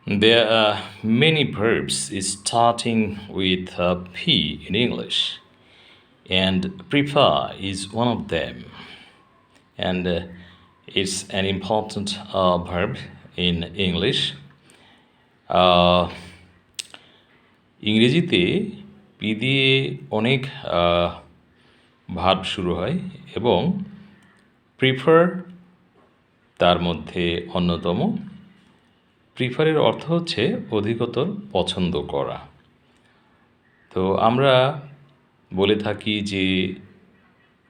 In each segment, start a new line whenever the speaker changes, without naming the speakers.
There are many verbs starting with P in English, and prefer is one of them. And it's an important verb in English. Uh, ইংরেজিতে P দিয়ে অনেক verb শুরু হয় এবং prefer তার মধ্যে অন্যতম। প্রিফারের অর্থ হচ্ছে অধিকতর পছন্দ করা। তো আমরা বলে থাকি যে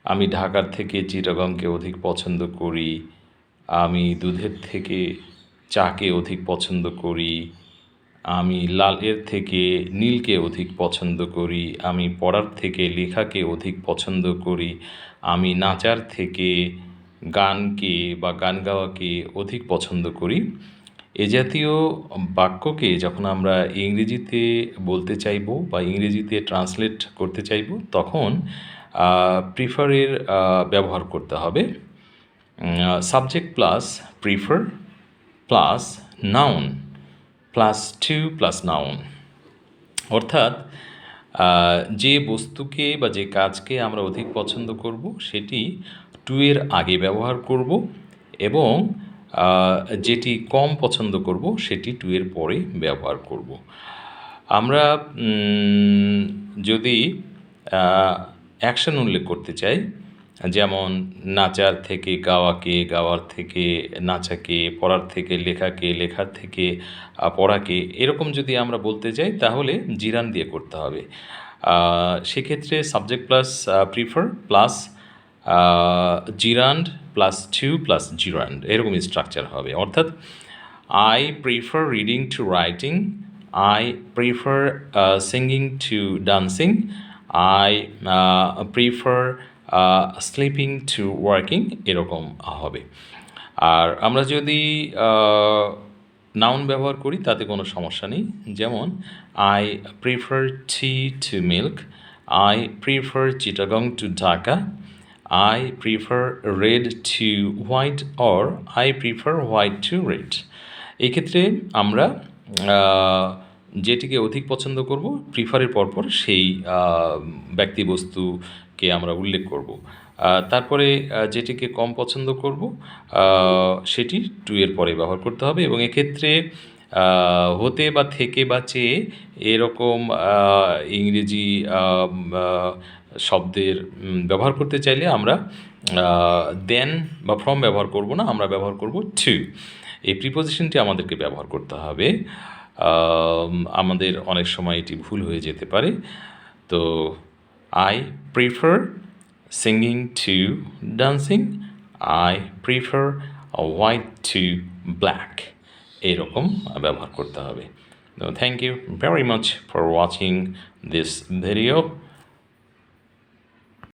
আমি ঢাকার থেকে চিটাগংকে অধিক পছন্দ করি, আমি দুধের থেকে চাকে অধিক পছন্দ করি, আমি লালের থেকে নীলকে অধিক পছন্দ করি, আমি পড়ার থেকে লেখাকে অধিক পছন্দ করি, আমি নাচার থেকে গানকে বা গান গাওয়াকে অধিক পছন্দ করি। এ জাতীয় বাক্যকে যখন আমরা ইংরেজিতে বলতে চাইব বা ইংরেজিতে ট্রান্সলেট করতে চাইব তখন প্রিফারের ব্যবহার করতে হবে। Subject plus prefer plus noun plus to plus noun, অর্থাৎ যে বস্তুকে বা যে কাজকে আমরা অধিক পছন্দ করব সেটি টু এর আগে ব্যবহার করব এবং যেটি কম পছন্দ করব সেটি টু এর পরে ব্যবহার করব। আমরা যদি অ্যাকশন উল্লেখ করতে চাই, যেমন নাচার থেকে গাওয়াকে, গাওয়ার থেকে নাচাকে, পড়ার থেকে লেখাকে, লেখার থেকে পড়াকে, এরকম যদি আমরা বলতে চাই তাহলে জিরান দিয়ে করতে হবে। সেক্ষেত্রে subject plus prefer plus gerund plus to plus gerund এরকম স্ট্রাকচার হবে। অর্থাৎ I prefer reading to writing, I prefer singing to dancing, I prefer sleeping to working, এরকম হবে। আর আমরা যদি নাউন ব্যবহার করি তাতে কোনো সমস্যা নেই। যেমন I prefer tea to milk, I prefer Chittagong to Dhaka, I prefer red to white, or I prefer white to red. এক্ষেত্রে আমরা যেটিকে অধিক পছন্দ করব প্রিফারের পরপর সেই ব্যক্তিবস্তুকে আমরা উল্লেখ করব। তারপরে যেটিকে কম পছন্দ করব সেটি টু এর পরে ব্যবহার করতে হবে এবং এক্ষেত্রে হতে বা থেকে বা চেয়ে এরকম ইংরেজি শব্দের ব্যবহার করতে চাইলে আমরা দেন বা ফ্রম ব্যবহার করব না, আমরা ব্যবহার করব টু। এই প্রিপোজিশনটি আমাদেরকে ব্যবহার করতে হবে। আমাদের অনেক সময় এটি ভুল হয়ে যেতে পারে। তো I prefer singing to dancing, I prefer white to black, এইরকম ব্যবহার করতে হবে। Thank you very much for watching this video.